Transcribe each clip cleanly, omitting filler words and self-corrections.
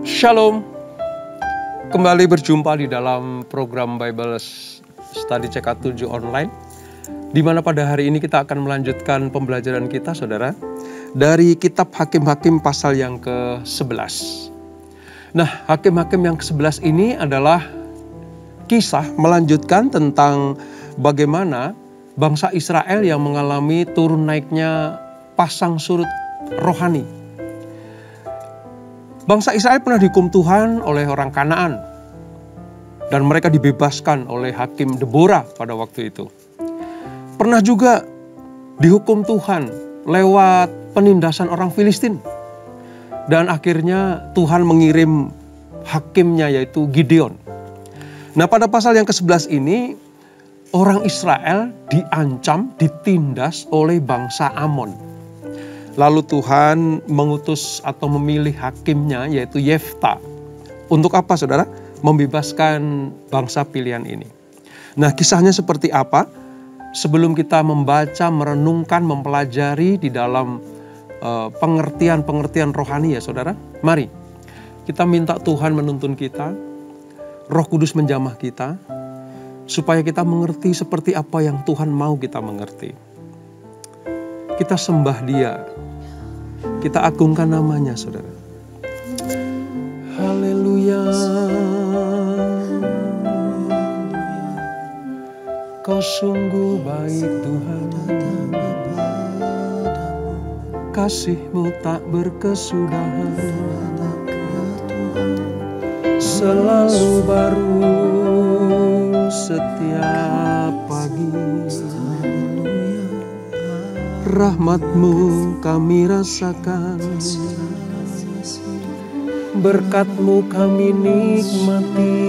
Shalom, kembali berjumpa di dalam program Bible Study CK7 online, di mana pada hari ini kita akan melanjutkan pembelajaran kita, saudara, dari kitab Hakim-Hakim pasal yang ke-11. Nah, Hakim-Hakim yang ke-11 ini adalah kisah melanjutkan tentang bagaimana bangsa Israel yang mengalami turun naiknya pasang surut rohani. Bangsa Israel pernah dihukum Tuhan oleh orang Kanaan, dan mereka dibebaskan oleh Hakim Deborah pada waktu itu. Pernah juga dihukum Tuhan lewat penindasan orang Filistin, dan akhirnya Tuhan mengirim hakimnya, yaitu Gideon. Nah, pada pasal yang ke-11 ini, orang Israel diancam, ditindas oleh bangsa Amon. Lalu Tuhan mengutus atau memilih hakimnya, yaitu Yefta. Untuk apa, saudara? Membebaskan bangsa pilihan ini. Nah, kisahnya seperti apa? Sebelum kita membaca, merenungkan, mempelajari di dalam pengertian-pengertian rohani ya, saudara. Mari kita minta Tuhan menuntun kita, Roh Kudus menjamah kita, supaya kita mengerti seperti apa yang Tuhan mau kita mengerti. Kita sembah Dia. Kita agungkan namanya, saudara. Haleluya. Kau sungguh baik Tuhan. Kasih-Mu tak berkesudahan. Selalu baru setiap pagi. Rahmat-Mu kami rasakan, berkat-Mu kami nikmati.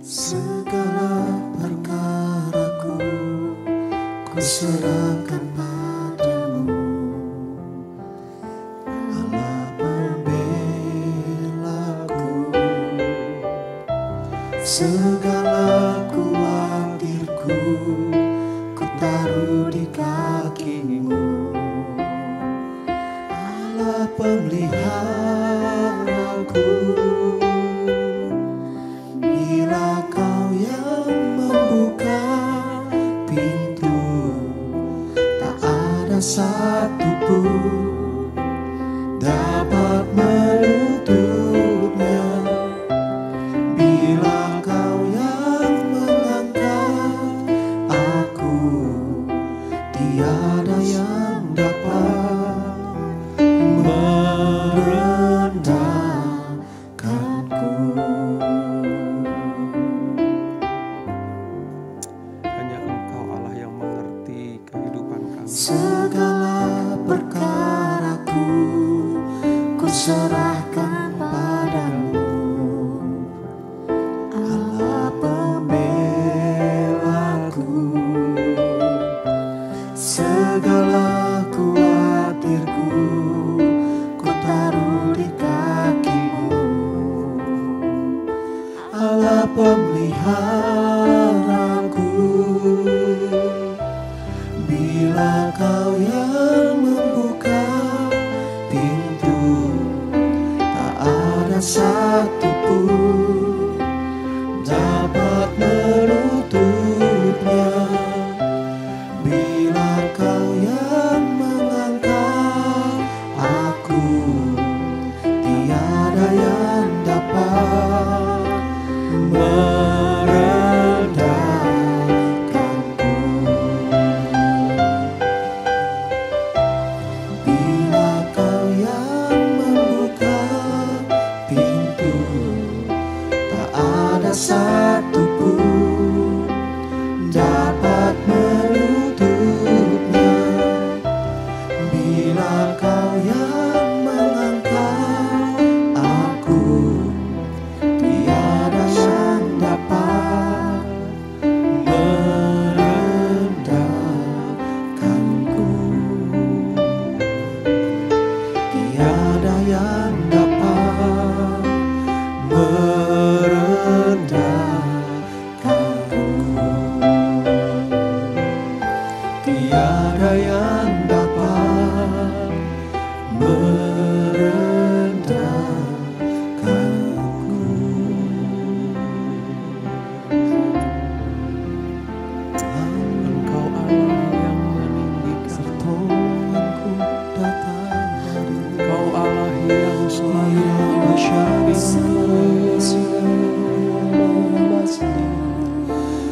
Segala perkaraku ku serahkan padamu, Allah pembelaku. Segala khawatirku ku taruh di kaki-Mu, Allah pemeliharaku. Bila Kau yang membuka pintu, tak ada satupun dapat menutupnya. Bila Kau yang mengangkat aku, tiada yang dapat merendahkanku. Hanya Engkau Allah yang mengerti kehidupan kami. Segala perkaraku ku serahkan padamu, Allah pembelaku. Segala khawatirku ku taruh di kaki-Mu, Allah pemeliharaku. Bila Kau yang membuka pintu, tak ada satupun dapat menutupnya. Bila Kau yang mengangkat aku, tiada yang dapat merendahkanku. Bila Kau yang membuka pintu, tak ada satupun dapat menutupnya. Bila Kau yang mengangkat aku, tiada yang dapat merendahkanku. Tiada yang dapat merendahkanku.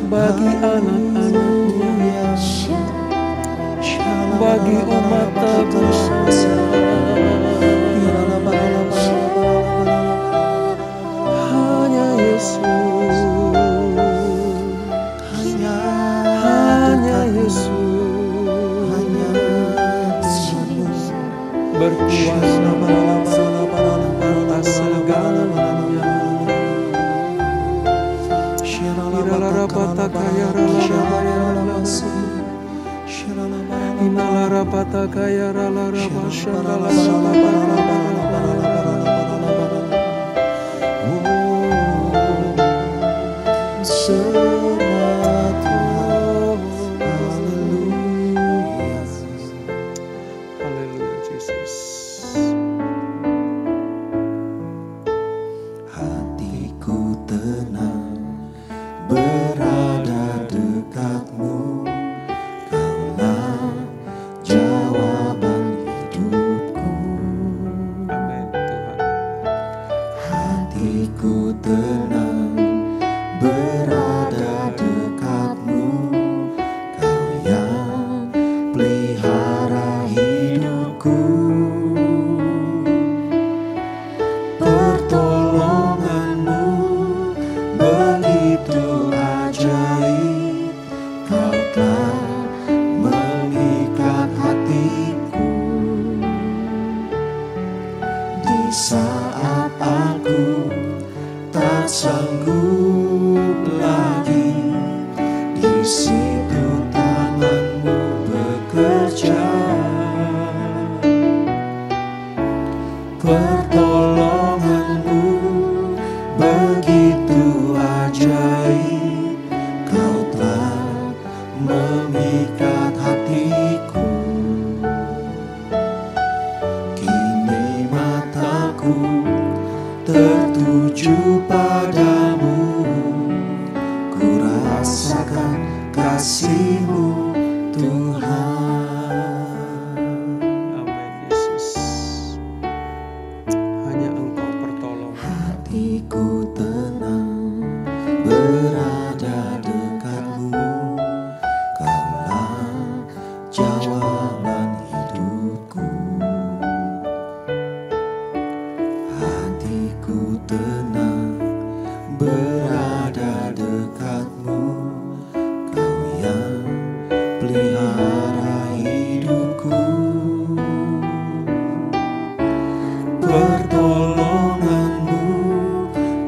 bagi anak-anaknya, bagi umat tebusan. Hanya Yesus, hanya Yesus, hanya berkuasa atas segalanya. Haleluya Yesus. Hatiku tenang berada dekatmu, Kaulah jawaban hidupku. Amin Tuhan. Hatiku tenang berada dekatmu, Kau yang pelihara hidupku. Pertolonganmu begitu ajaib, Kau telah mengikat hatiku. Di saat aku tak sanggup lagi, di situ tanganmu bekerja. Pertolonganmu begitu ajaib, Kau telah memikat hatiku. Kini mataku tertuju padamu, ku rasakan kasih-Mu Tuhan. Amin Yesus. Hanya Engkau pertolongan. Hatiku tenang berada dekatmu, Kaulah jawaban hidupku. Hatiku tenang berada dekatmu, Kau yang pelihara hidupku. Pertolonganmu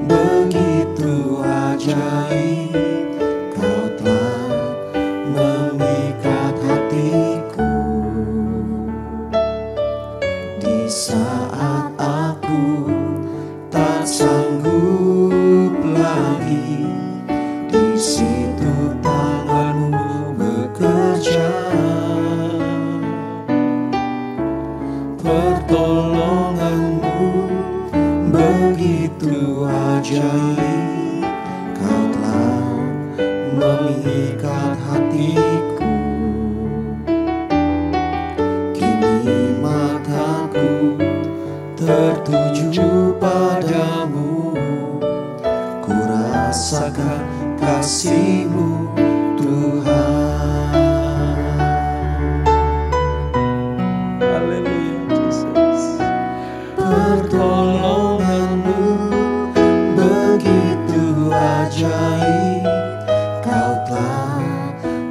begitu ajaib, Kau telah memikat hatiku. Di saat aku tak sanggup lagi, di situ tanganmu bekerja. Pertolonganmu begitu ajaib, Kau telah memikat hatiku. Kini mataku tertuju padamu, ku rasakan kasih-Mu Tuhan. Haleluya Yesus. Pertolonganmu begitu ajaib, Kau telah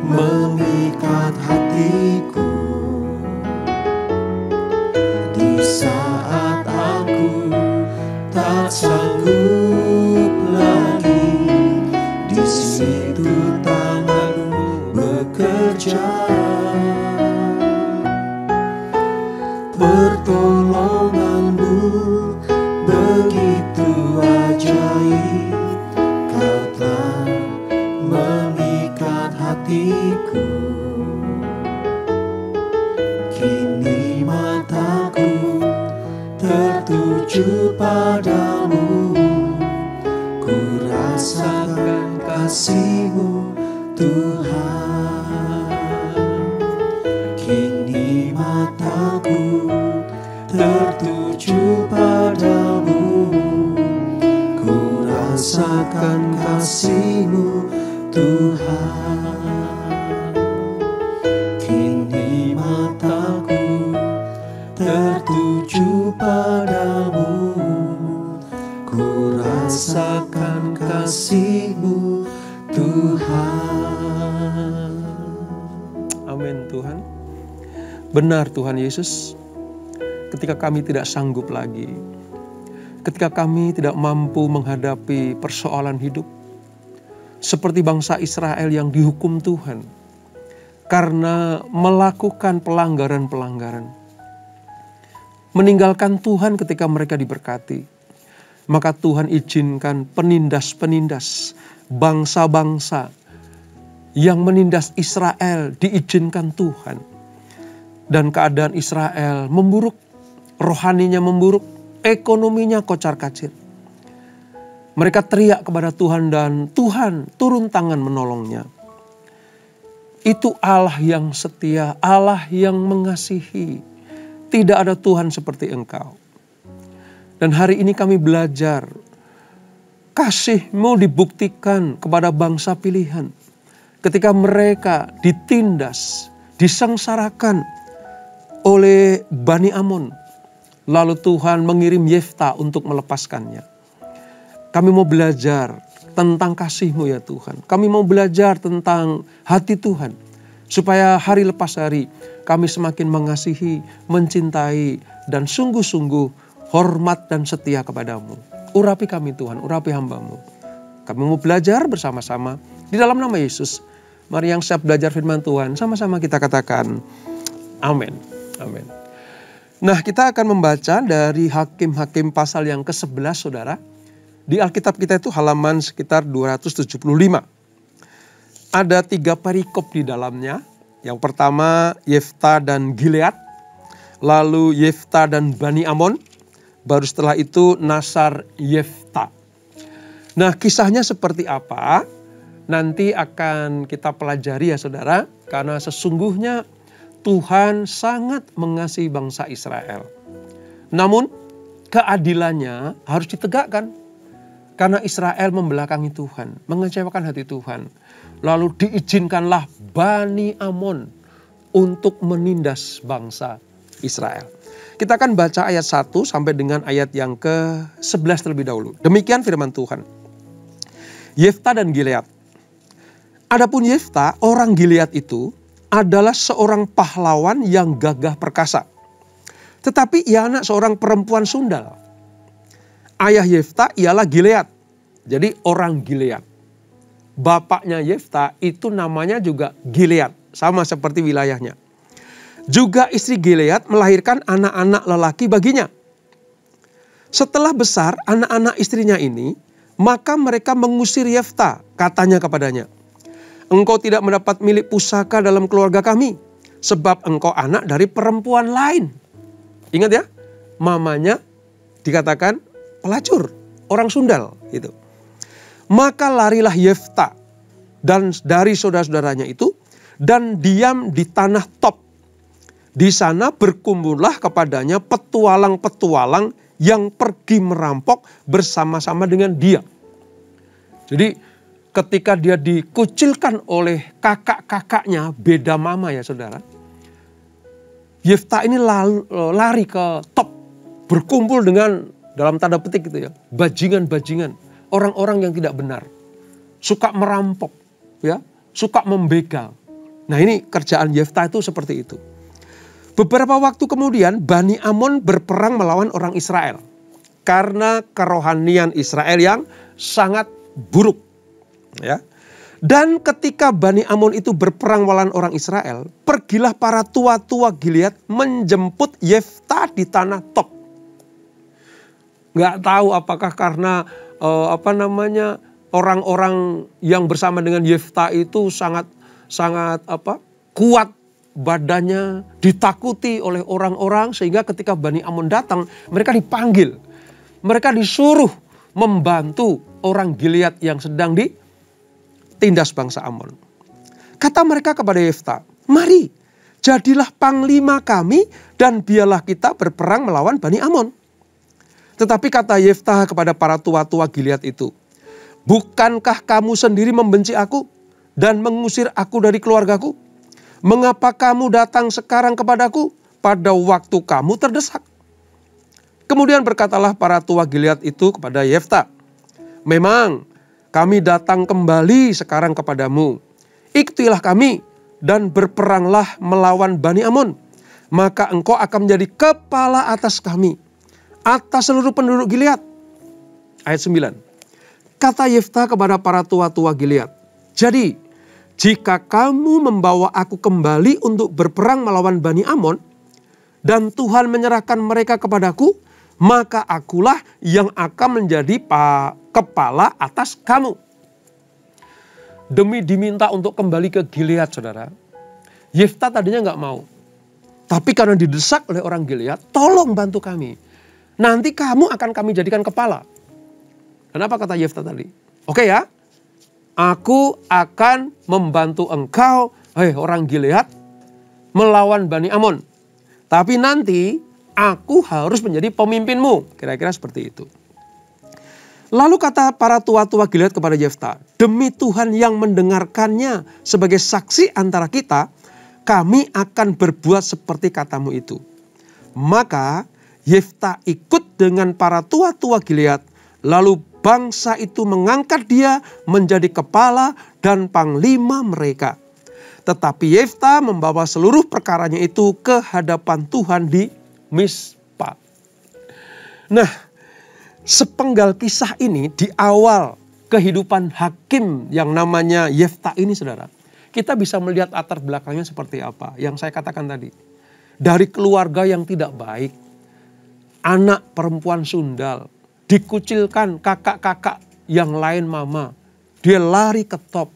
memikat hatiku. Di saat aku tak sanggup lagi, di situ tanganmu bekerja. Pertolonganmu begitu ajaib, Kau telah memikat hatiku. Kini mataku tertuju padamu, ku rasakan kasih-Mu Tuhan. rasakan kasih-Mu Tuhan. Kini mataku tertuju padamu, ku rasakan kasih-Mu Tuhan. Amin Tuhan. Benar Tuhan Yesus, ketika kami tidak sanggup lagi, ketika kami tidak mampu menghadapi persoalan hidup, seperti bangsa Israel yang dihukum Tuhan karena melakukan pelanggaran-pelanggaran, meninggalkan Tuhan ketika mereka diberkati, maka Tuhan izinkan penindas-penindas, bangsa-bangsa yang menindas Israel diizinkan Tuhan. Dan keadaan Israel memburuk, rohaninya memburuk, ekonominya kocar-kacir. Mereka teriak kepada Tuhan dan Tuhan turun tangan menolongnya. Itu Allah yang setia, Allah yang mengasihi. Tidak ada Tuhan seperti Engkau. Dan hari ini kami belajar, kasih-Mu dibuktikan kepada bangsa pilihan. Ketika mereka ditindas, disengsarakan oleh Bani Amon. Lalu Tuhan mengirim Yefta untuk melepaskannya. Kami mau belajar tentang kasih-Mu ya Tuhan. Kami mau belajar tentang hati Tuhan. Supaya hari lepas hari kami semakin mengasihi, mencintai, dan sungguh-sungguh hormat dan setia kepada-Mu. Urapi kami Tuhan, urapi hamba-Mu. Kami mau belajar bersama-sama di dalam nama Yesus. Mari yang siap belajar firman Tuhan, sama-sama kita katakan amin. Amin. Nah, kita akan membaca dari Hakim-Hakim pasal yang ke-11, saudara. Di Alkitab kita itu halaman sekitar 275. Ada 3 perikop di dalamnya. Yang pertama, Yefta dan Gilead. Lalu Yefta dan Bani Amon. Baru setelah itu Nasar Yefta. Nah, kisahnya seperti apa? Nanti akan kita pelajari ya saudara. Karena sesungguhnya Tuhan sangat mengasihi bangsa Israel. Namun keadilannya harus ditegakkan. Karena Israel membelakangi Tuhan, mengecewakan hati Tuhan. Lalu diizinkanlah Bani Amon untuk menindas bangsa Israel. Kita akan baca ayat 1 sampai dengan ayat yang ke-11 terlebih dahulu. Demikian firman Tuhan. Yefta dan Gilead. Adapun Yefta, orang Gilead itu adalah seorang pahlawan yang gagah perkasa. Tetapi ia anak seorang perempuan sundal. Ayah Yefta ialah Gilead. Jadi orang Gilead. Bapaknya Yefta itu namanya juga Gilead. Sama seperti wilayahnya. Juga istri Gilead melahirkan anak-anak lelaki baginya. Setelah besar anak-anak istrinya ini, maka mereka mengusir Yefta. Katanya kepadanya, engkau tidak mendapat milik pusaka dalam keluarga kami, sebab engkau anak dari perempuan lain. Ingat ya, mamanya dikatakan pelacur, orang sundal gitu. Maka larilah Yefta dan dari saudara-saudaranya itu dan diam di tanah Top. Di sana berkumpullah kepadanya petualang-petualang yang pergi merampok bersama-sama dengan dia. Jadi ketika dia dikucilkan oleh kakak-kakaknya, beda mama ya saudara. Yefta ini lari ke Top. Berkumpul dengan, dalam tanda petik gitu ya, bajingan-bajingan. Orang-orang yang tidak benar. Suka merampok, ya, suka membegal. Nah ini kerjaan Yefta itu seperti itu. Beberapa waktu kemudian Bani Amon berperang melawan orang Israel. Karena kerohanian Israel yang sangat buruk. Ya. Dan ketika Bani Amon itu berperang melawan orang Israel, pergilah para tua-tua Gilead menjemput Yefta di tanah Top. Nggak tahu apakah karena orang-orang yang bersama dengan Yefta itu sangat kuat badannya, ditakuti oleh orang-orang sehingga ketika Bani Amon datang mereka dipanggil, mereka disuruh membantu orang Gilead yang sedang ditindas bangsa Amon. Kata mereka kepada Yefta, mari jadilah panglima kami dan biarlah kita berperang melawan Bani Amon. Tetapi kata Yefta kepada para tua-tua Gilead itu, Bukankah kamu sendiri membenci aku dan mengusir aku dari keluargaku? Mengapa kamu datang sekarang kepadaku pada waktu kamu terdesak? Kemudian berkatalah para tua Gilead itu kepada Yefta, memang kami datang kembali sekarang kepadamu. Ikutilah kami dan berperanglah melawan Bani Amon. Maka engkau akan menjadi kepala atas kami, atas seluruh penduduk Gilead. Ayat 9. Kata Yefta kepada para tua-tua Gilead, jadi jika kamu membawa aku kembali untuk berperang melawan Bani Amon, dan Tuhan menyerahkan mereka kepadaku, maka akulah yang akan menjadi kepala atas kamu. Demi diminta untuk kembali ke Gilead, saudara. Yefta tadinya nggak mau. Tapi karena didesak oleh orang Gilead, tolong bantu kami. Nanti kamu akan kami jadikan kepala. Dan apa kata Yefta tadi? Oke ya, aku akan membantu engkau, orang Gilead, melawan Bani Amon. Tapi nanti aku harus menjadi pemimpinmu. Kira-kira seperti itu. Lalu kata para tua-tua Gilead kepada Yefta, demi Tuhan yang mendengarkannya sebagai saksi antara kita, kami akan berbuat seperti katamu itu. Maka Yefta ikut dengan para tua-tua Gilead, lalu bangsa itu mengangkat dia menjadi kepala dan panglima mereka. Tetapi Yefta membawa seluruh perkaranya itu ke hadapan Tuhan di Mispa. Nah, sepenggal kisah ini di awal kehidupan hakim yang namanya Yefta ini, saudara. Kita bisa melihat latar belakangnya seperti apa yang saya katakan tadi. Dari keluarga yang tidak baik, anak perempuan sundal, dikucilkan kakak-kakak yang lain mama. Dia lari ke top.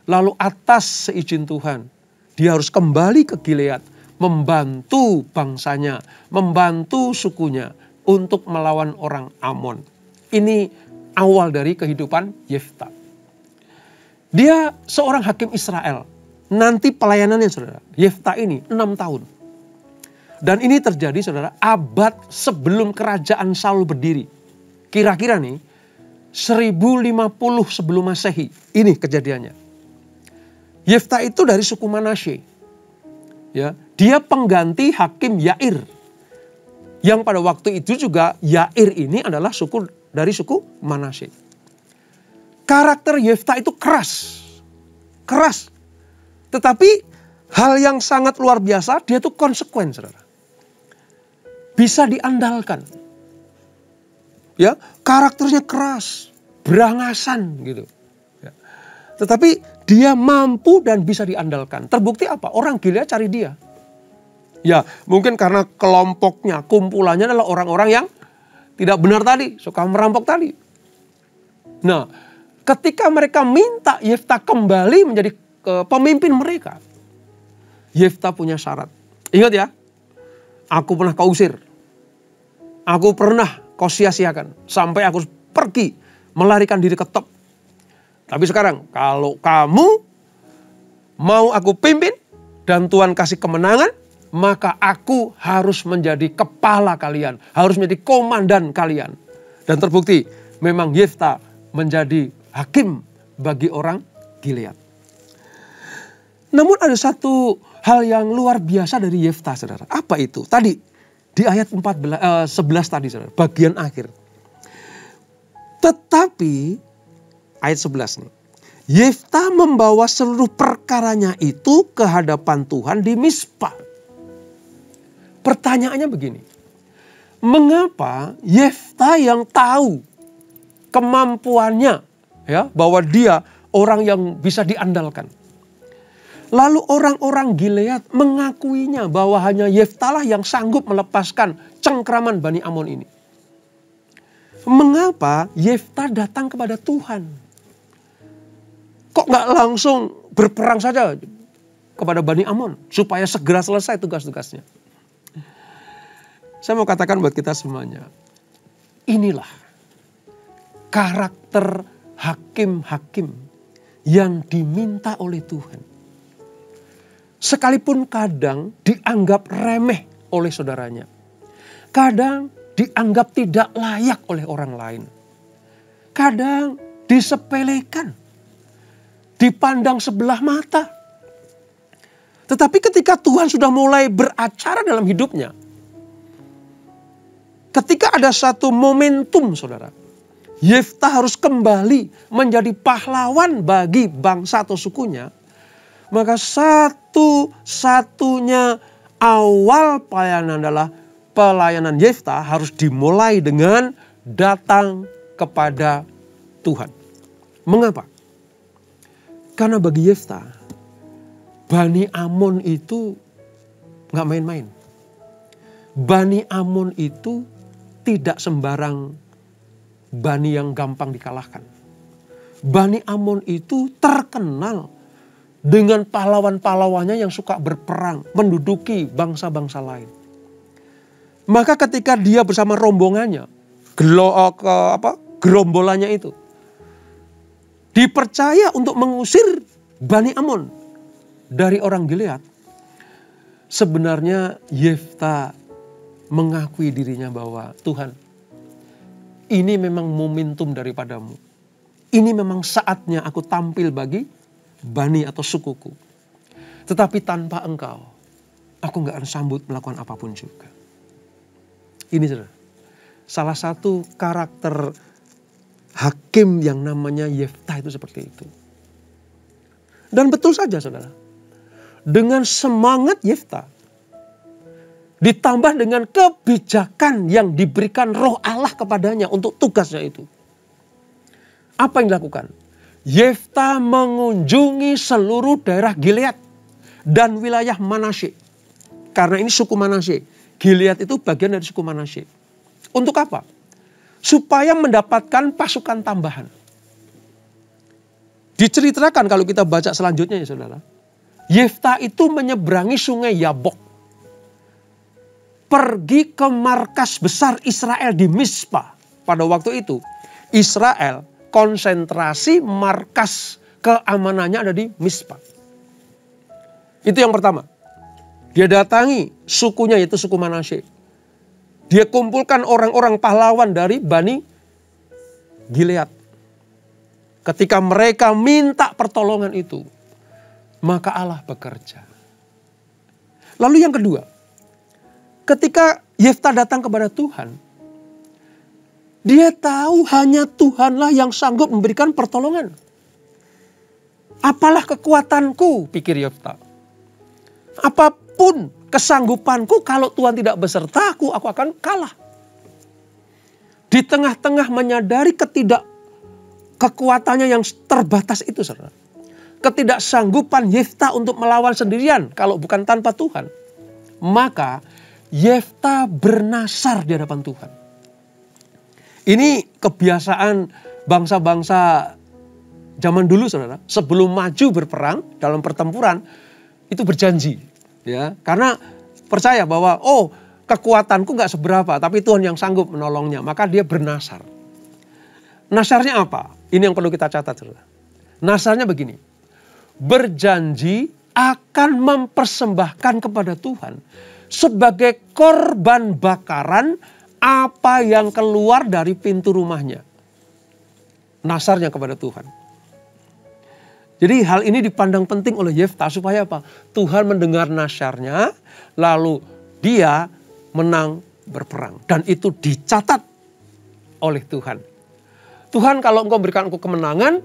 Lalu atas seizin Tuhan, dia harus kembali ke Gilead, membantu bangsanya, membantu sukunya untuk melawan orang Amon. Ini awal dari kehidupan Yefta. Dia seorang hakim Israel. Nanti pelayanannya, saudara, Yefta ini 6 tahun. Dan ini terjadi, saudara, abad sebelum kerajaan Saul berdiri. Kira-kira nih 1050 sebelum Masehi. Ini kejadiannya. Yefta itu dari suku Manasye. Ya, dia pengganti hakim Yair. Yang pada waktu itu juga Yair ini adalah dari suku Manasye. Karakter Yefta itu keras. Keras. Tetapi hal yang sangat luar biasa, dia itu konsekuen, saudara. Bisa diandalkan. Ya, karakternya keras, berangasan gitu. Ya. Tetapi dia mampu dan bisa diandalkan. Terbukti apa? Orang Gilead cari dia. Ya, mungkin karena kelompoknya, kumpulannya adalah orang-orang yang tidak benar tadi, suka merampok tadi. Nah, ketika mereka minta Yefta kembali menjadi pemimpin mereka, Yefta punya syarat. Ingat ya, aku pernah kau usir. Aku pernah kau sia-siakan sampai aku pergi melarikan diri ke top. Tapi sekarang kalau kamu mau aku pimpin dan Tuhan kasih kemenangan, maka aku harus menjadi kepala kalian, harus menjadi komandan kalian. Dan terbukti memang Yefta menjadi hakim bagi orang Gilead. Namun ada satu hal yang luar biasa dari Yefta, saudara. Apa itu? Tadi di ayat 11 tadi, saudara, bagian akhir. Tetapi ayat 11 nih. Yefta membawa seluruh perkaranya itu ke hadapan Tuhan di Mispa. Pertanyaannya begini. Mengapa Yefta yang tahu kemampuannya, ya, bahwa dia orang yang bisa diandalkan, lalu orang-orang Gilead mengakuinya bahwa hanya Yefta lah yang sanggup melepaskan cengkraman Bani Amon ini? Mengapa Yefta datang kepada Tuhan? Kok nggak langsung berperang saja kepada Bani Amon supaya segera selesai tugas-tugasnya? Saya mau katakan buat kita semuanya, inilah karakter hakim-hakim yang diminta oleh Tuhan. Sekalipun kadang dianggap remeh oleh saudaranya, kadang dianggap tidak layak oleh orang lain, kadang disepelekan, dipandang sebelah mata. Tetapi ketika Tuhan sudah mulai beracara dalam hidupnya, ketika ada satu momentum, saudara, Yefta harus kembali menjadi pahlawan bagi bangsa atau sukunya. Maka satu-satunya awal pelayanan adalah pelayanan Yefta harus dimulai dengan datang kepada Tuhan. Mengapa? Karena bagi Yefta, Bani Amon itu gak main-main. Bani Amon itu tidak sembarang Bani yang gampang dikalahkan. Bani Amon itu terkenal dengan pahlawan-pahlawannya yang suka berperang, menduduki bangsa-bangsa lain. Maka ketika dia bersama rombongannya, gerombolannya itu, dipercaya untuk mengusir Bani Amon dari orang Gilead, sebenarnya Yefta mengakui dirinya bahwa Tuhan, ini memang momentum daripadamu. Ini memang saatnya aku tampil bagi Bani atau sukuku. Tetapi tanpa engkau, aku gak akan sambut melakukan apapun juga. Ini salah satu karakter hakim yang namanya Yefta itu seperti itu. Dan betul saja saudara, dengan semangat Yefta, ditambah dengan kebijakan yang diberikan Roh Allah kepadanya untuk tugasnya itu. Apa yang dilakukan? Yefta mengunjungi seluruh daerah Gilead dan wilayah Manasye. Karena ini suku Manasye. Gilead itu bagian dari suku Manasye. Untuk apa? Supaya mendapatkan pasukan tambahan. Diceritakan kalau kita baca selanjutnya ya saudara. Yefta itu menyeberangi sungai Yabok. Pergi ke markas besar Israel di Mispa. Pada waktu itu Israel konsentrasi markas keamanannya ada di Mispa. Itu yang pertama. Dia datangi sukunya yaitu suku Manasye. Dia kumpulkan orang-orang pahlawan dari Bani Gilead. Ketika mereka minta pertolongan itu, maka Allah bekerja. Lalu yang kedua, ketika Yefta datang kepada Tuhan, dia tahu hanya Tuhanlah yang sanggup memberikan pertolongan. Apalah kekuatanku, pikir Yefta. Apapun kesanggupanku, kalau Tuhan tidak besertaku, aku akan kalah. Di tengah-tengah menyadari kekuatannya yang terbatas itu, saudara. Ketidaksanggupan Yefta untuk melawan sendirian, kalau bukan tanpa Tuhan. Maka Yefta bernasar di hadapan Tuhan. Ini kebiasaan bangsa-bangsa zaman dulu, saudara. Sebelum maju berperang dalam pertempuran, itu berjanji. Ya, karena percaya bahwa, kekuatanku gak seberapa, tapi Tuhan yang sanggup menolongnya. Maka dia bernasar. Nasarnya apa? Ini yang perlu kita catat, saudara. Nasarnya begini. Berjanji akan mempersembahkan kepada Tuhan sebagai korban bakaran apa yang keluar dari pintu rumahnya. Nasarnya kepada Tuhan. Jadi hal ini dipandang penting oleh Yefta supaya apa? Tuhan mendengar nasarnya, lalu dia menang berperang. Dan itu dicatat oleh Tuhan. Tuhan, kalau engkau berikan aku kemenangan,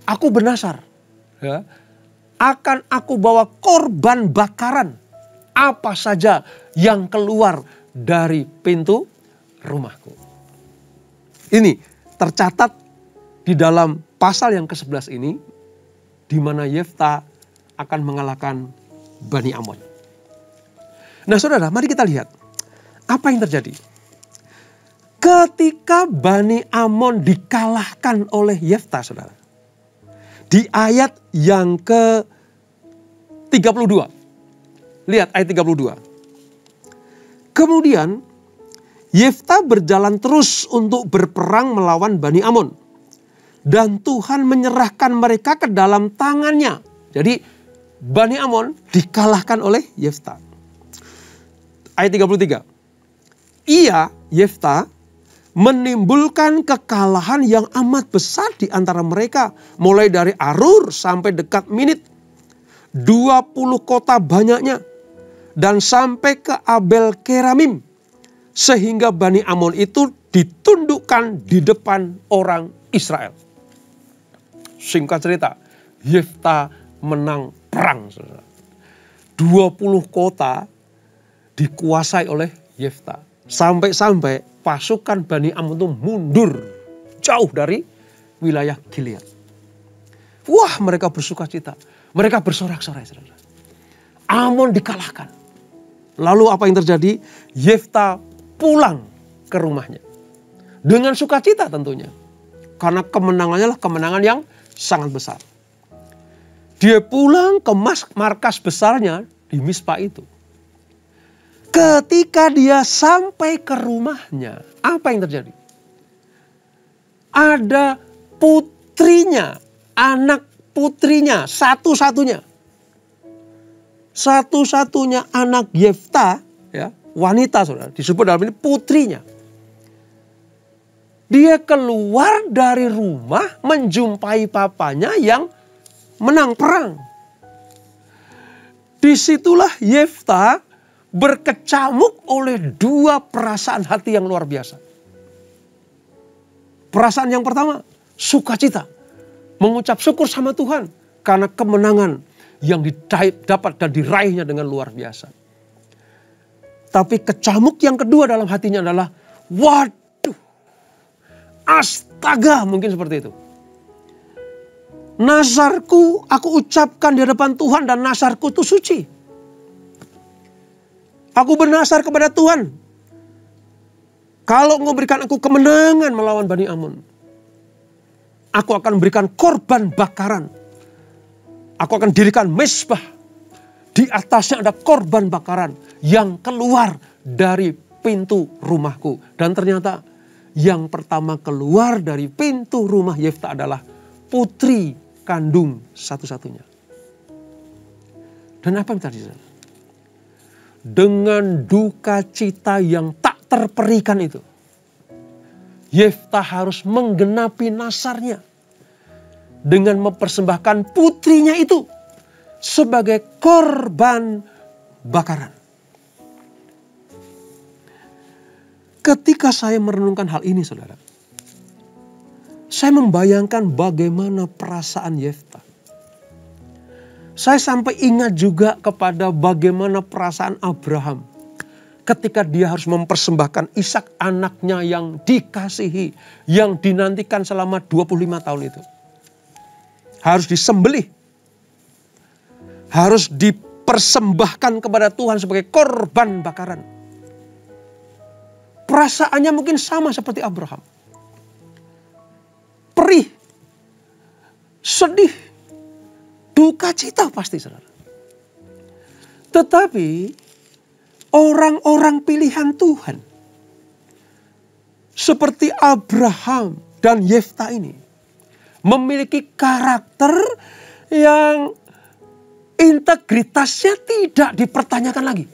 aku bernasar. Ya. Akan aku bawa korban bakaran apa saja yang keluar dari pintu rumahku. Ini tercatat di dalam pasal yang ke-11 ini, di mana Yefta akan mengalahkan Bani Amon. Nah saudara, mari kita lihat apa yang terjadi. Ketika Bani Amon dikalahkan oleh Yefta, saudara. Di ayat yang ke-32. Lihat ayat 32. Kemudian Yefta berjalan terus untuk berperang melawan Bani Amon. Dan Tuhan menyerahkan mereka ke dalam tangannya. Jadi Bani Amon dikalahkan oleh Yefta. Ayat 33. Ia, Yefta, menimbulkan kekalahan yang amat besar di antara mereka. Mulai dari Arur sampai dekat Minit. 20 kota banyaknya. Dan sampai ke Abel Keramim. Sehingga Bani Amon itu ditundukkan di depan orang Israel. Singkat cerita, Yefta menang perang. 20 kota dikuasai oleh Yefta. Sampai-sampai pasukan Bani Amon itu mundur jauh dari wilayah Gilead. Wah, mereka bersuka cita. Mereka bersorak-sorai. Amon dikalahkan. Lalu apa yang terjadi? Yefta pulang ke rumahnya. Dengan sukacita tentunya. Karena kemenangannya adalah kemenangan yang sangat besar. Dia pulang ke markas besarnya di Mispa itu. Ketika dia sampai ke rumahnya, apa yang terjadi? Ada putrinya, anak putrinya, satu-satunya anak Yefta, ya, wanita, saudara, disebut dalam ini putrinya. Dia keluar dari rumah menjumpai papanya yang menang perang. Disitulah Yefta berkecamuk oleh dua perasaan hati yang luar biasa. Perasaan yang pertama, sukacita. Mengucap syukur sama Tuhan karena kemenangan yang didapat dan diraihnya dengan luar biasa. Tapi kecamuk yang kedua dalam hatinya adalah, waduh, astaga, mungkin seperti itu. Nazarku aku ucapkan di hadapan Tuhan dan nazarku itu suci. Aku bernazar kepada Tuhan. Kalau engkau berikan aku kemenangan melawan Bani Amon, aku akan berikan korban bakaran. Aku akan dirikan mezbah. Di atasnya ada korban bakaran yang keluar dari pintu rumahku. Dan ternyata yang pertama keluar dari pintu rumah Yefta adalah putri kandung satu-satunya. Dan apa yang terjadi? Dengan duka cita yang tak terperikan itu, Yefta harus menggenapi nazarnya dengan mempersembahkan putrinya itu sebagai korban bakaran. Ketika saya merenungkan hal ini, saudara, saya membayangkan bagaimana perasaan Yefta. Saya sampai ingat juga kepada bagaimana perasaan Abraham ketika dia harus mempersembahkan Ishak, anaknya yang dikasihi, yang dinantikan selama 25 tahun itu. Harus disembelih. Harus dipersembahkan kepada Tuhan sebagai korban bakaran. Perasaannya mungkin sama seperti Abraham. Perih, sedih, duka cita pasti, saudara. Tetapi orang-orang pilihan Tuhan seperti Abraham dan Yefta ini memiliki karakter yang integritasnya tidak dipertanyakan lagi.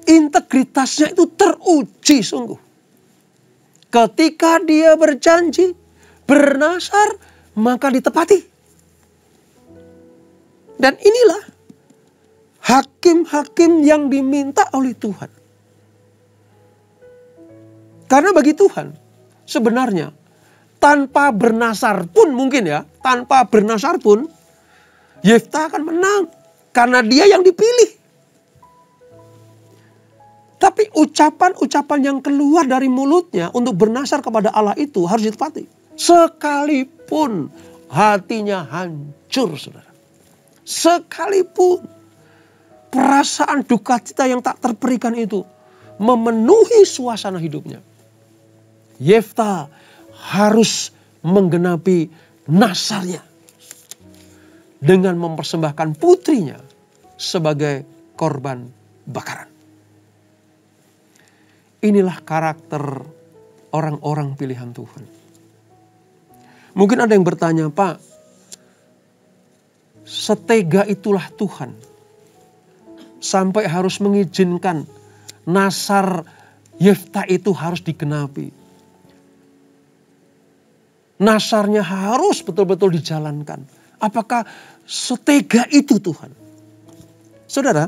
Integritasnya itu teruji sungguh. Ketika dia berjanji, bernazar, maka ditepati. Dan inilah hakim-hakim yang diminta oleh Tuhan. Karena bagi Tuhan sebenarnya tanpa bernazar pun mungkin ya, tanpa bernazar pun Yefta akan menang. Karena dia yang dipilih. Tapi ucapan-ucapan yang keluar dari mulutnya untuk bernazar kepada Allah itu harus ditepati. Sekalipun hatinya hancur, saudara. Sekalipun perasaan duka cita yang tak terperikan itu memenuhi suasana hidupnya, Yefta harus menggenapi nazarnya dengan mempersembahkan putrinya sebagai korban bakaran. Inilah karakter orang-orang pilihan Tuhan. Mungkin ada yang bertanya, Pak, setega itulah Tuhan sampai harus mengizinkan nazar Yefta itu harus digenapi. Nasarnya harus betul-betul dijalankan. Apakah setega itu Tuhan? Saudara,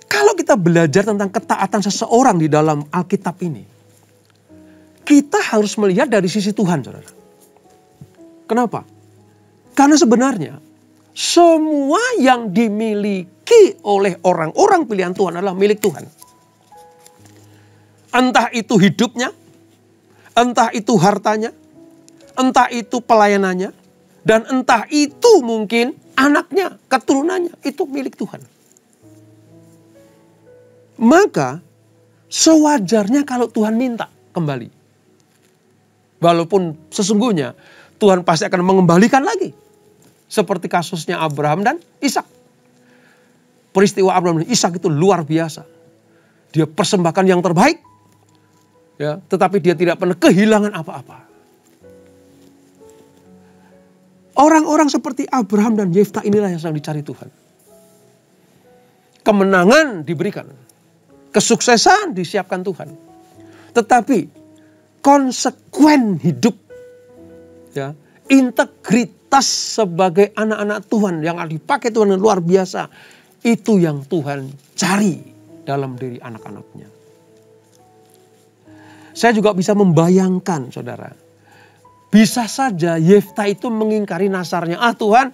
kalau kita belajar tentang ketaatan seseorang di dalam Alkitab ini, kita harus melihat dari sisi Tuhan, saudara. Kenapa? Karena sebenarnya semua yang dimiliki oleh orang-orang pilihan Tuhan adalah milik Tuhan. Entah itu hidupnya, entah itu hartanya, entah itu pelayanannya, dan entah itu mungkin anaknya, keturunannya, itu milik Tuhan. Maka sewajarnya kalau Tuhan minta kembali. Walaupun sesungguhnya Tuhan pasti akan mengembalikan lagi. Seperti kasusnya Abraham dan Ishak. Peristiwa Abraham dan Ishak itu luar biasa. Dia persembahkan yang terbaik. Ya, tetapi dia tidak pernah kehilangan apa-apa. Orang-orang seperti Abraham dan Yefta inilah yang sedang dicari Tuhan. Kemenangan diberikan. Kesuksesan disiapkan Tuhan. Tetapi konsekuen hidup, ya, integritas sebagai anak-anak Tuhan yang dipakai Tuhan yang luar biasa, itu yang Tuhan cari dalam diri anak-anaknya. Saya juga bisa membayangkan, saudara, bisa saja Yefta itu mengingkari nasarnya. Tuhan,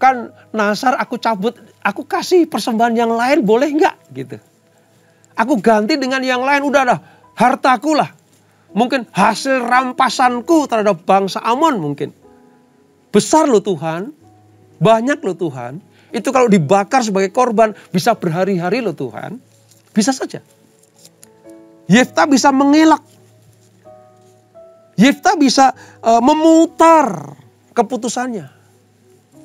kan nasar aku cabut, aku kasih persembahan yang lain boleh nggak? Gitu. Aku ganti dengan yang lain, udah dah, hartaku lah. Mungkin hasil rampasanku terhadap bangsa Amon mungkin. Besar loh Tuhan, banyak loh Tuhan. Itu kalau dibakar sebagai korban bisa berhari-hari loh Tuhan. Bisa saja. Yefta bisa mengelak. Yefta bisa memutar keputusannya.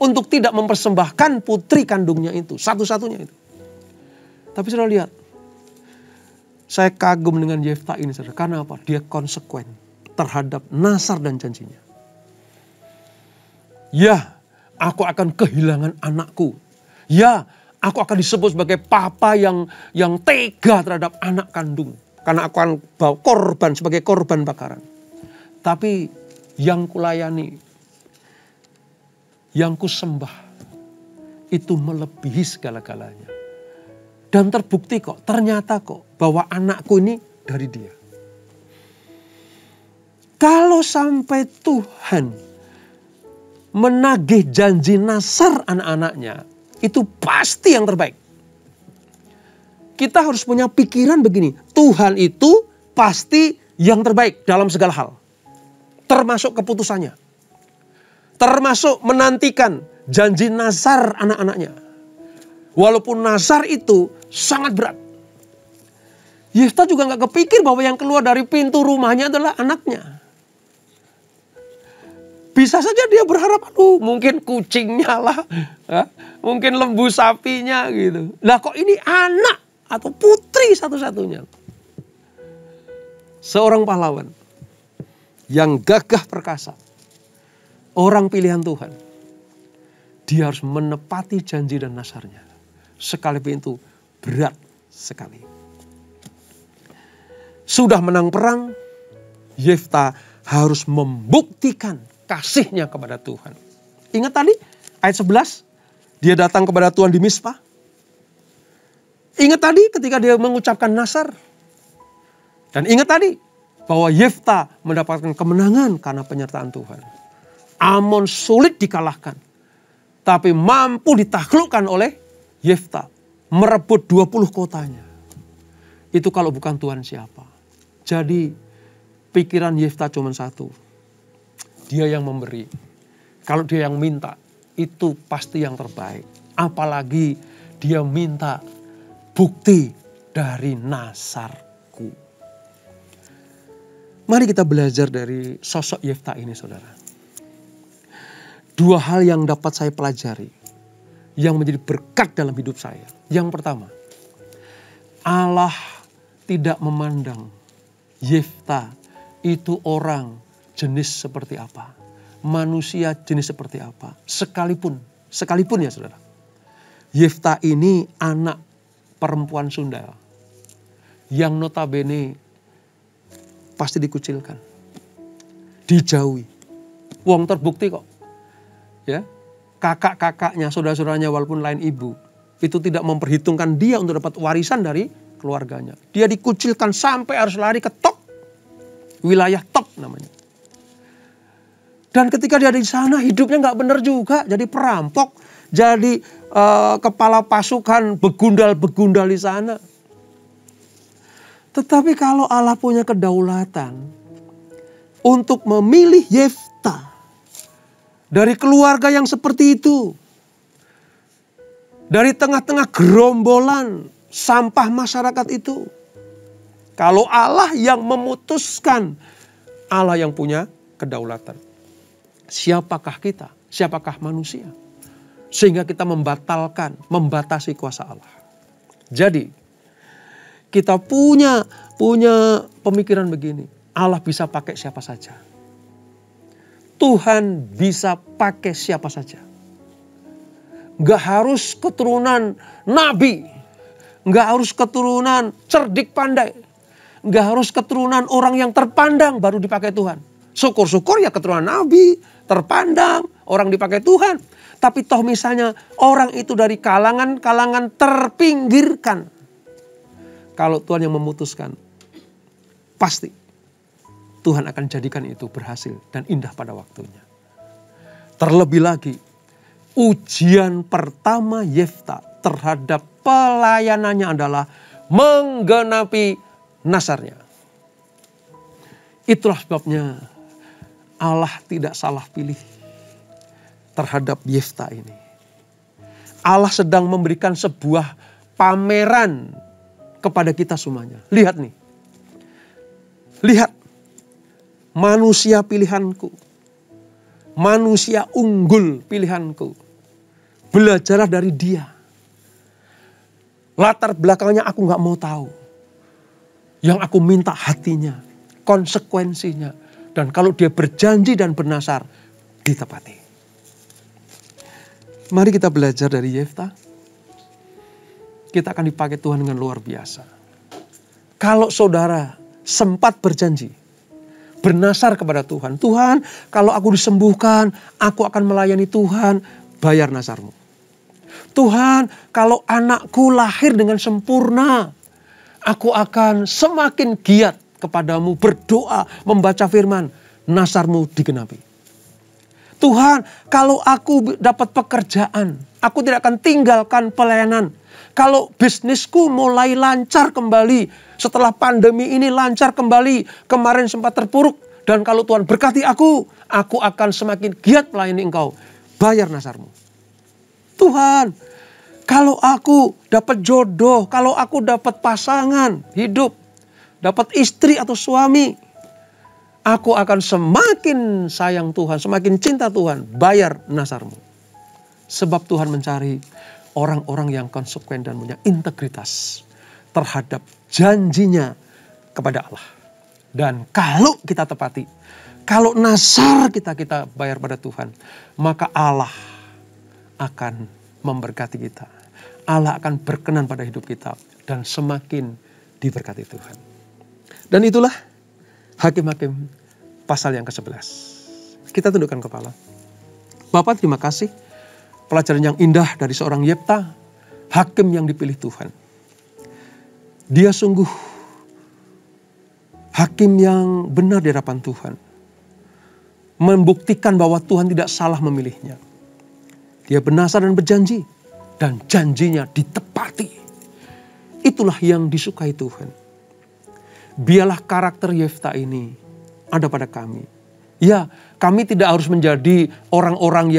Untuk tidak mempersembahkan putri kandungnya itu. Satu-satunya itu. Tapi saudara lihat. Saya kagum dengan Yefta ini saudara. Karena apa? Dia konsekuen terhadap nasar dan janjinya. Ya, aku akan kehilangan anakku. Ya, aku akan disebut sebagai papa yang tega terhadap anak kandung. Karena aku akan bawa korban sebagai korban bakaran. Tapi yang kulayani, yang kusembah, itu melebihi segala-galanya. Dan terbukti kok, ternyata kok, bahwa anakku ini dari dia. Kalau sampai Tuhan menagih janji nasar anak-anaknya, itu pasti yang terbaik. Kita harus punya pikiran begini, Tuhan itu pasti yang terbaik dalam segala hal. Termasuk keputusannya. Termasuk menantikan janji nasar anak-anaknya. Walaupun nasar itu sangat berat. Yefta juga gak kepikir bahwa yang keluar dari pintu rumahnya adalah anaknya. Bisa saja dia berharap, mungkin kucingnya lah. Ya, mungkin lembu sapinya gitu. Lah kok ini anak atau putri satu-satunya. Seorang pahlawan yang gagah perkasa. Orang pilihan Tuhan. Dia harus menepati janji dan nasarnya. Sekalipun itu berat sekali. Sudah menang perang, Yefta harus membuktikan kasihnya kepada Tuhan. Ingat tadi ayat 11, dia datang kepada Tuhan di Mispa. Ingat tadi ketika dia mengucapkan nasar. Dan ingat tadi bahwa Yefta mendapatkan kemenangan karena penyertaan Tuhan. Amon sulit dikalahkan. Tapi mampu ditaklukkan oleh Yefta. Merebut 20 kotanya. Itu kalau bukan Tuhan siapa. Jadi pikiran Yefta cuma satu. Dia yang memberi. Kalau dia yang minta, itu pasti yang terbaik. Apalagi dia minta bukti dari nasarku. Mari kita belajar dari sosok Yefta ini, saudara. Dua hal yang dapat saya pelajari, yang menjadi berkat dalam hidup saya. Yang pertama, Allah tidak memandang Yefta itu orang jenis seperti apa. Manusia jenis seperti apa. Sekalipun ya saudara. Yefta ini anak perempuan Sunda. yang notabene pasti dikucilkan, dijauhi. Wong terbukti kok, ya, kakak-kakaknya, saudara-saudaranya walaupun lain ibu, itu tidak memperhitungkan dia untuk dapat warisan dari keluarganya. Dia dikucilkan sampai harus lari ke top, wilayah top namanya. Dan ketika dia di sana hidupnya nggak benar juga, jadi perampok, jadi kepala pasukan begundal-begundal di sana. Tetapi kalau Allah punya kedaulatan untuk memilih Yefta dari keluarga yang seperti itu, dari tengah-tengah gerombolan sampah masyarakat itu, kalau Allah yang memutuskan, Allah yang punya kedaulatan. Siapakah kita? Siapakah manusia? Sehingga kita membatasi kuasa Allah. Jadi, kita punya pemikiran begini. Allah bisa pakai siapa saja. Tuhan bisa pakai siapa saja. Gak harus keturunan nabi. Gak harus keturunan cerdik pandai. Gak harus keturunan orang yang terpandang baru dipakai Tuhan. Syukur-syukur ya keturunan nabi, terpandang, orang dipakai Tuhan. Tapi toh misalnya orang itu dari kalangan terpinggirkan. Kalau Tuhan yang memutuskan, pasti Tuhan akan jadikan itu berhasil dan indah pada waktunya. Terlebih lagi, ujian pertama Yefta terhadap pelayanannya adalah menggenapi nasarnya. Itulah sebabnya Allah tidak salah pilih terhadap Yefta ini. Allah sedang memberikan sebuah pameran kepada kita semuanya. Lihat nih. Lihat. Manusia pilihanku. Manusia unggul pilihanku. Belajarlah dari dia. Latar belakangnya aku gak mau tahu. Yang aku minta hatinya. Konsekuensinya. Dan kalau dia berjanji dan bernasar, ditepati. Mari kita belajar dari Yefta. Kita akan dipakai Tuhan dengan luar biasa. Kalau saudara sempat berjanji, bernasar kepada Tuhan. Tuhan, kalau aku disembuhkan, aku akan melayani Tuhan, bayar nasarmu. Tuhan, kalau anakku lahir dengan sempurna, aku akan semakin giat kepadamu, berdoa, membaca firman, nasarmu digenapi. Tuhan, kalau aku dapat pekerjaan, aku tidak akan tinggalkan pelayanan. Kalau bisnisku mulai lancar kembali, setelah pandemi ini lancar kembali, kemarin sempat terpuruk, dan kalau Tuhan berkati aku akan semakin giat melayani engkau, bayar nasarmu. Tuhan, kalau aku dapat jodoh, kalau aku dapat pasangan hidup, dapat istri atau suami, aku akan semakin sayang Tuhan, semakin cinta Tuhan, bayar nasarmu. Sebab Tuhan mencari orang-orang yang konsekuen dan punya integritas terhadap janjinya kepada Allah. Dan kalau kita tepati, kalau nasar kita bayar pada Tuhan, maka Allah akan memberkati kita. Allah akan berkenan pada hidup kita dan semakin diberkati Tuhan. Dan itulah Hakim-Hakim pasal yang ke-11. Kita tundukkan kepala. Bapak, terima kasih. Pelajaran yang indah dari seorang Yefta, hakim yang dipilih Tuhan. Dia sungguh hakim yang benar di hadapan Tuhan. Membuktikan bahwa Tuhan tidak salah memilihnya. Dia bernasar dan berjanji. Dan janjinya ditepati. Itulah yang disukai Tuhan. Biarlah karakter Yefta ini ada pada kami. Ya, kami tidak harus menjadi orang-orang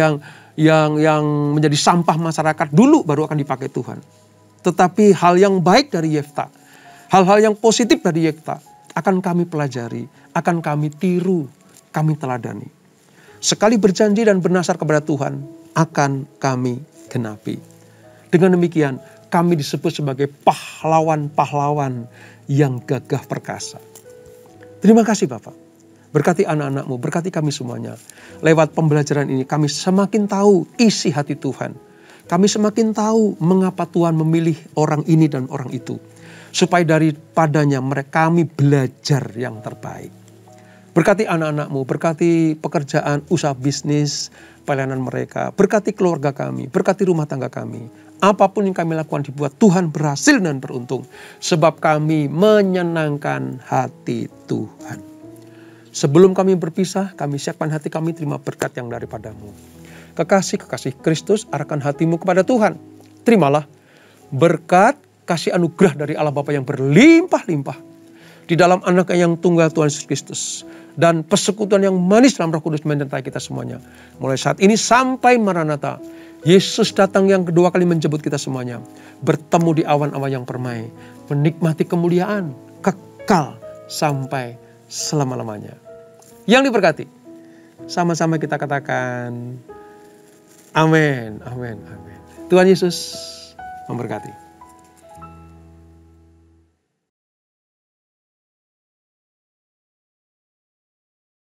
yang menjadi sampah masyarakat dulu baru akan dipakai Tuhan. Tetapi hal yang baik dari Yefta, hal-hal yang positif dari Yefta akan kami pelajari, akan kami tiru, kami teladani. Sekali berjanji dan bernasar kepada Tuhan, akan kami genapi. Dengan demikian, kami disebut sebagai pahlawan-pahlawan yang gagah perkasa. Terima kasih Bapak. Berkati anak-anakmu, berkati kami semuanya. Lewat pembelajaran ini kami semakin tahu isi hati Tuhan. Kami semakin tahu mengapa Tuhan memilih orang ini dan orang itu. supaya daripadanya kami belajar yang terbaik. Berkati anak-anakmu, berkati pekerjaan, usaha bisnis, pelayanan mereka, berkati keluarga kami, berkati rumah tangga kami. Apapun yang kami lakukan dibuat Tuhan berhasil dan beruntung, sebab kami menyenangkan hati Tuhan. Sebelum kami berpisah, kami siapkan hati kami terima berkat yang daripadamu. Kekasih-kekasih Kristus, arahkan hatimu kepada Tuhan. Terimalah berkat kasih anugerah dari Allah Bapa yang berlimpah-limpah di dalam Anak-Nya yang tunggal Tuhan Yesus Kristus, dan persekutuan yang manis dalam Roh Kudus menyertai kita semuanya. Mulai saat ini sampai Maranatha, Yesus datang yang kedua kali menjemput kita semuanya. Bertemu di awan-awan yang permai, menikmati kemuliaan kekal sampai selama-lamanya. Yang diberkati, sama-sama kita katakan amin, amin, amin. Tuhan Yesus memberkati.